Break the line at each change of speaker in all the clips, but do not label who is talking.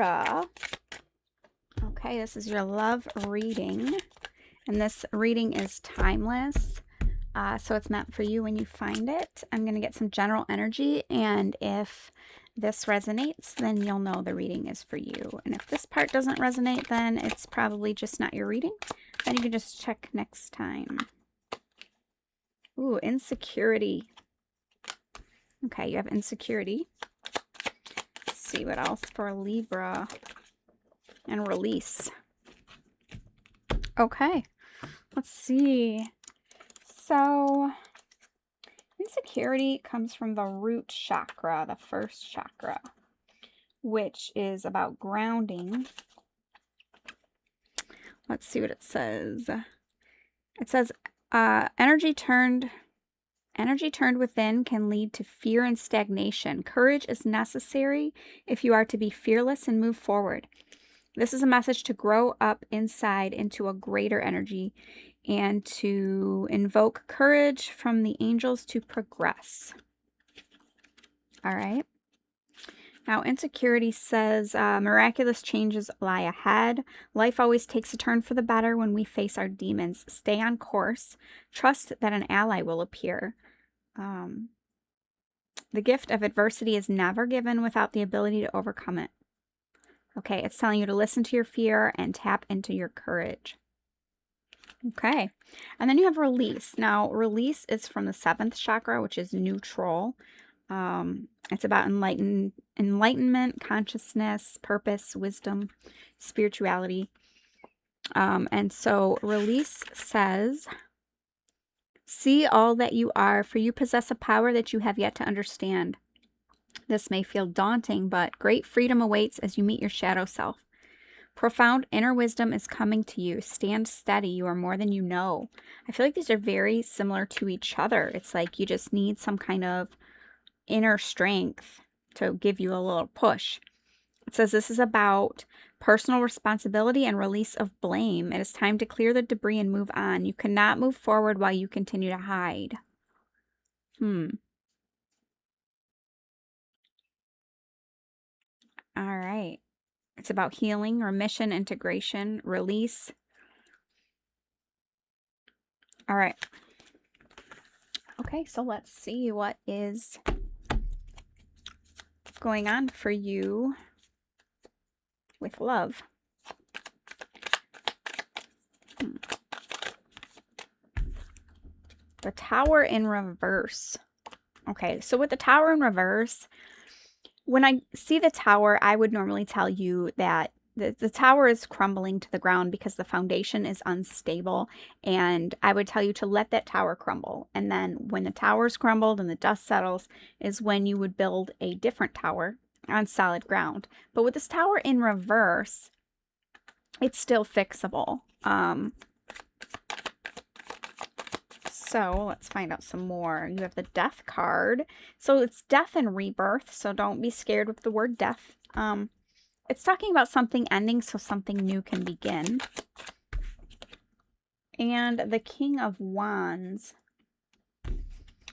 Libra. Okay, this is your love reading. And this reading is timeless. So it's meant for you when you find it. I'm going to get some general energy. And if this resonates, then you'll know the reading is for you. And if this part doesn't resonate, then it's probably just not your reading. Then you can just check next time. Ooh, insecurity. Okay, you have insecurity. Let's see what else for Libra. And release. Okay, let's see. So, insecurity comes from the root chakra, the first chakra, which is about grounding. Let's see what it says. It says, energy turned within can lead to fear and stagnation. Courage is necessary if you are to be fearless and move forward. This is a message to grow up inside into a greater energy and to invoke courage from the angels to progress. All right. Now, insecurity says miraculous changes lie ahead. Life always takes a turn for the better when we face our demons. Stay on course. Trust that an ally will appear. The gift of adversity is never given without the ability to overcome it. Okay, it's telling you to listen to your fear and tap into your courage. Okay, and then you have release. Now, release is from the 7th chakra, which is neutral. It's about enlightenment, consciousness, purpose, wisdom, spirituality. And so release says, see all that you are, for you possess a power that you have yet to understand. This may feel daunting, but great freedom awaits as you meet your shadow self. Profound inner wisdom is coming to you. Stand steady. You are more than you know. I feel like these are very similar to each other. It's like you just need some kind of inner strength to give you a little push. It says this is about personal responsibility and release of blame. It is time to clear the debris and move on. You cannot move forward while you continue to hide. All right. It's about healing, remission, integration, release. All right. Okay, so let's see what is going on for you with love. The Tower in reverse. Okay, so with the Tower in reverse, when I see the Tower, I would normally tell you that the tower is crumbling to the ground because the foundation is unstable, and I would tell you to let that tower crumble. And then when the tower's crumbled and the dust settles is when you would build a different tower on solid ground. But with this tower in reverse, it's still fixable. So let's find out some more. You have the Death card. So it's death and rebirth, so don't be scared with the word death. It's talking about something ending so something new can begin. And the King of Wands.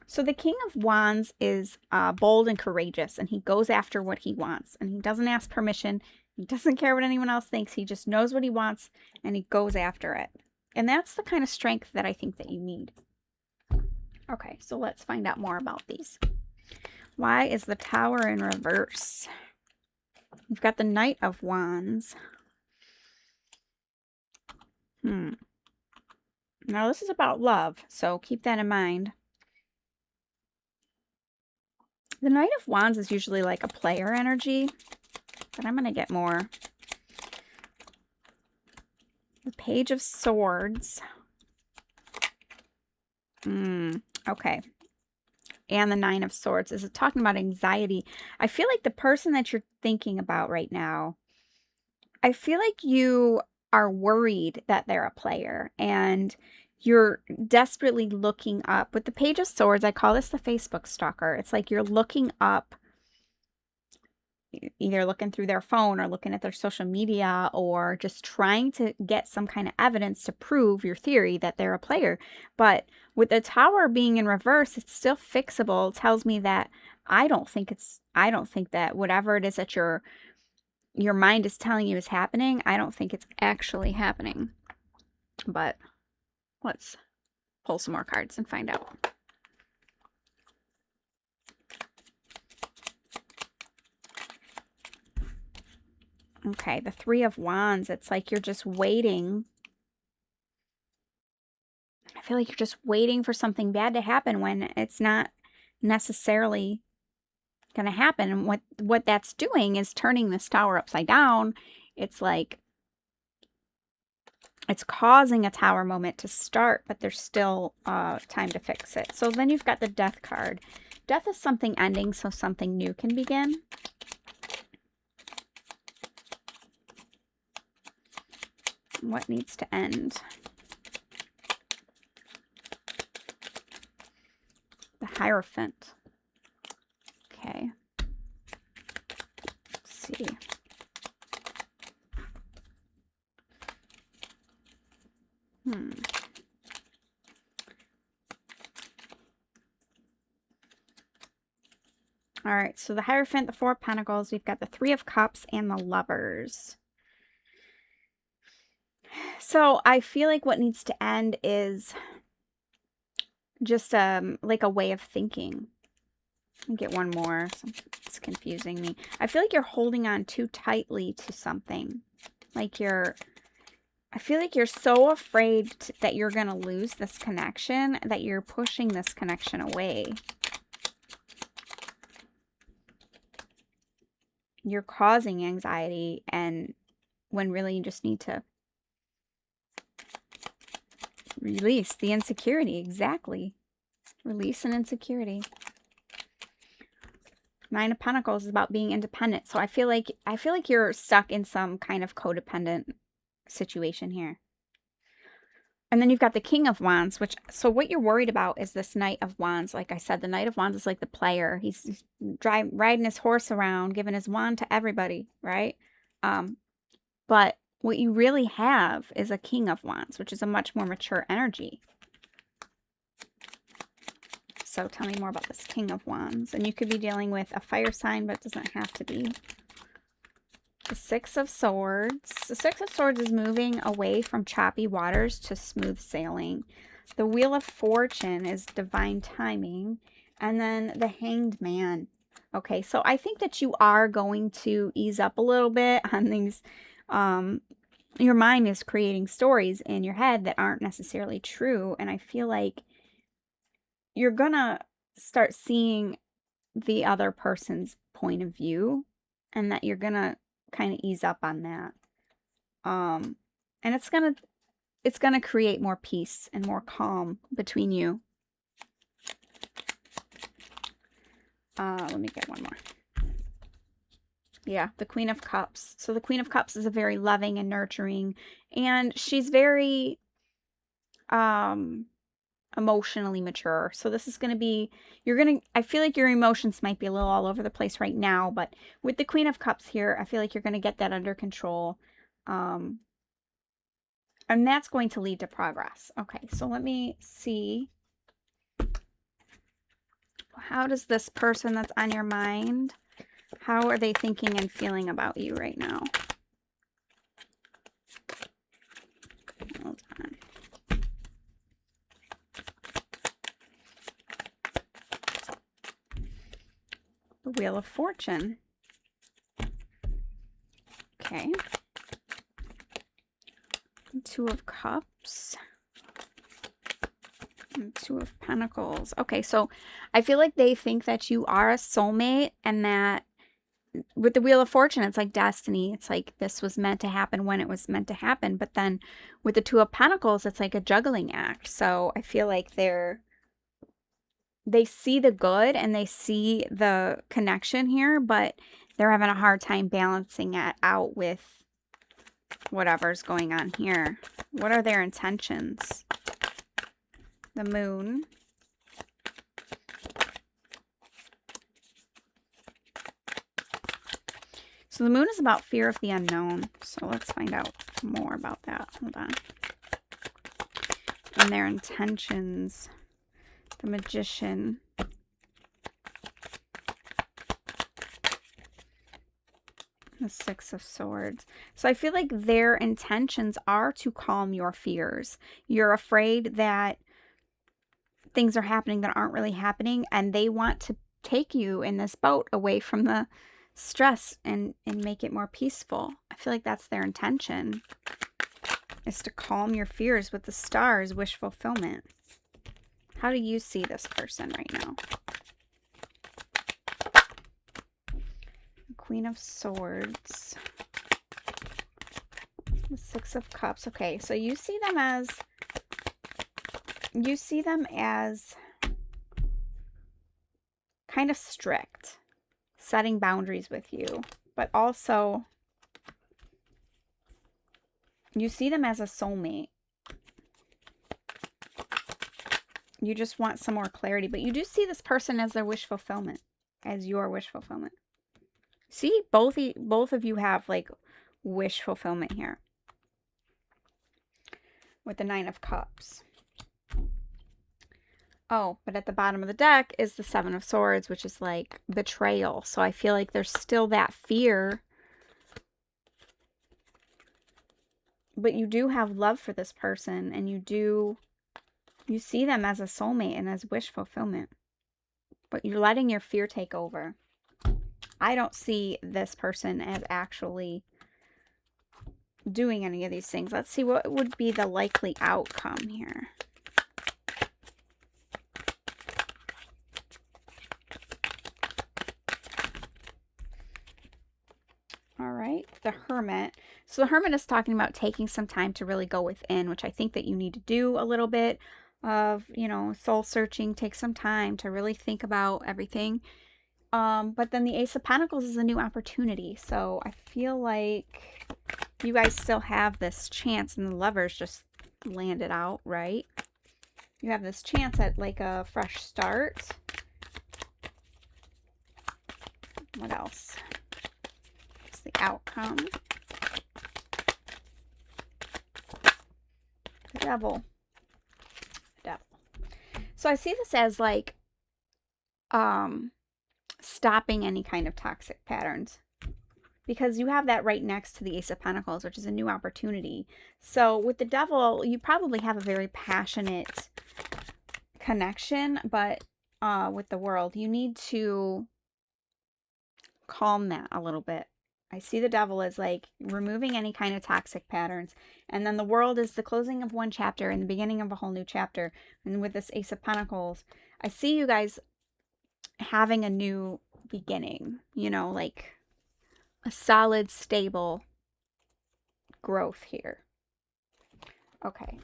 So the King of Wands is bold and courageous, and he goes after what he wants. And he doesn't ask permission. He doesn't care what anyone else thinks. He just knows what he wants, and he goes after it. And that's the kind of strength that I think that you need. Okay, so let's find out more about these. Why is the Tower in reverse? You've got the Knight of Wands. Now this is about love, so keep that in mind. The Knight of Wands is usually like a player energy, but I'm going to get more. The Page of Swords. Okay. And the Nine of Swords. Is it talking about anxiety? I feel like the person that you're thinking about right now, I feel like you are worried that they're a player and you're desperately looking up. With the Page of Swords, I call this the Facebook stalker. It's like you're looking up, either looking through their phone or looking at their social media or just trying to get some kind of evidence to prove your theory that they're a player. But with the Tower being in reverse, it's still fixable. It tells me that I don't think that whatever it is that you're your mind is telling you is happening, I don't think it's actually happening. But let's pull some more cards and find out. Okay, the Three of Wands. It's like you're just waiting. I feel like you're just waiting for something bad to happen when it's not necessarily going to happen. And what that's doing is turning this tower upside down. It's like it's causing a tower moment to start, but there's still time to fix it. So then you've got the Death card. Death is something ending, so something new can begin. What needs to end? The Hierophant. Okay. Let's see. All right, so the Hierophant, the Four of Pentacles, we've got the Three of Cups, and the Lovers. So I feel like what needs to end is just like a way of thinking. I'll get one more. It's confusing me. I feel like you're holding on too tightly to something. Like I feel like you're so afraid that you're going to lose this connection that you're pushing this connection away. You're causing anxiety, and when really you just need to release the insecurity. Exactly. Release an insecurity. Nine of Pentacles is about being independent. So I feel like you're stuck in some kind of codependent situation here. And then you've got the King of Wands, so what you're worried about is this Knight of Wands. Like I said, the Knight of Wands is like the player. He's riding his horse around, giving his wand to everybody, right? But what you really have is a King of Wands, which is a much more mature energy. So tell me more about this King of Wands. And you could be dealing with a fire sign, but it doesn't have to be. The Six of Swords. The Six of Swords is moving away from choppy waters to smooth sailing. The Wheel of Fortune is divine timing. And then the Hanged Man. Okay, so I think that you are going to ease up a little bit on these. Your mind is creating stories in your head that aren't necessarily true. And I feel like you're going to start seeing the other person's point of view, and that you're going to kind of ease up on that. And it's gonna create more peace and more calm between you. Let me get one more. Yeah, the Queen of Cups. So the Queen of Cups is a very loving and nurturing, and she's very emotionally mature. So this is going to be, I feel like your emotions might be a little all over the place right now, but with the Queen of Cups here, I feel like you're going to get that under control. And that's going to lead to progress. Okay, so let me see. How does this person that's on your mind, how are they thinking and feeling about you right now? Hold on. The Wheel of Fortune. Okay. Two of Cups. And Two of Pentacles. Okay, so I feel like they think that you are a soulmate, and that with the Wheel of Fortune, it's like destiny. It's like this was meant to happen when it was meant to happen. But then with the Two of Pentacles, it's like a juggling act. So I feel like they see the good and they see the connection here, but they're having a hard time balancing it out with whatever's going on here. What are their intentions? The Moon. So the Moon is about fear of the unknown. So let's find out more about that. Hold on. And their intentions. The Magician. The Six of Swords. So I feel like their intentions are to calm your fears. You're afraid that things are happening that aren't really happening, and they want to take you in this boat away from the stress and make it more peaceful. I feel like that's their intention, is to calm your fears with the stars, wish fulfillment. How do you see this person right now? Queen of Swords. The Six of Cups. Okay, so you see them as kind of strict, setting boundaries with you, but also you see them as a soulmate. You just want some more clarity, but you do see this person as their wish fulfillment, as your wish fulfillment. See, both of you have like wish fulfillment here with the Nine of Cups. Oh, but at the bottom of the deck is the Seven of Swords, which is like betrayal. So I feel like there's still that fear. But you do have love for this person, and you see them as a soulmate and as wish fulfillment. But you're letting your fear take over. I don't see this person as actually doing any of these things. Let's see what would be the likely outcome here. All right, the Hermit. So the Hermit is talking about taking some time to really go within, which I think that you need to do a little bit of, you know, soul searching. Take some time to really think about everything. But then the Ace of Pentacles is a new opportunity. So I feel like you guys still have this chance, and the Lovers just landed out, right? You have this chance at like a fresh start. What else? What's the outcome? The Devil. The Devil. So I see this as like, stopping any kind of toxic patterns, because you have that right next to the Ace of Pentacles, which is a new opportunity. So with the Devil, you probably have a very passionate connection, but with the World, you need to calm that a little bit. I see the Devil as like removing any kind of toxic patterns, and then the World is the closing of one chapter and the beginning of a whole new chapter. And with this Ace of Pentacles, I see you guys having a new beginning, you know, like a solid, stable growth here. Okay.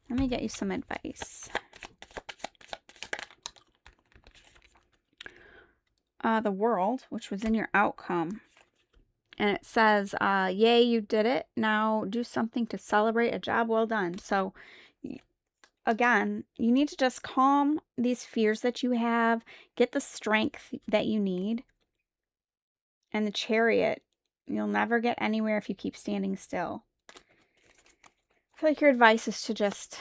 Let me get you some advice. The World, which was in your outcome. And it says, yay, you did it. Now do something to celebrate a job well done. So again, you need to just calm these fears that you have, get the strength that you need. And the Chariot, you'll never get anywhere if you keep standing still. I feel like your advice is to just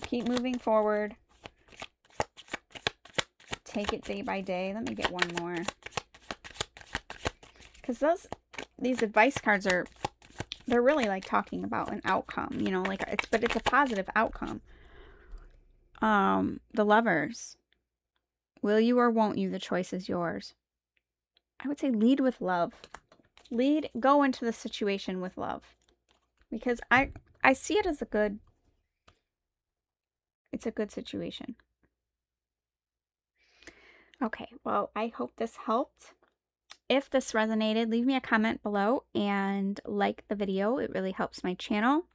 keep moving forward. Take it day by day. Let me get one more. Because these advice cards they're really like talking about an outcome, you know, like but it's a positive outcome. The Lovers. Will you or won't you? The choice is yours. I would say lead with love. Go into the situation with love. Because I see it as it's a good situation. Okay, well, I hope this helped. If this resonated, leave me a comment below and like the video. It really helps my channel.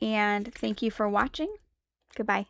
And thank you for watching. Goodbye.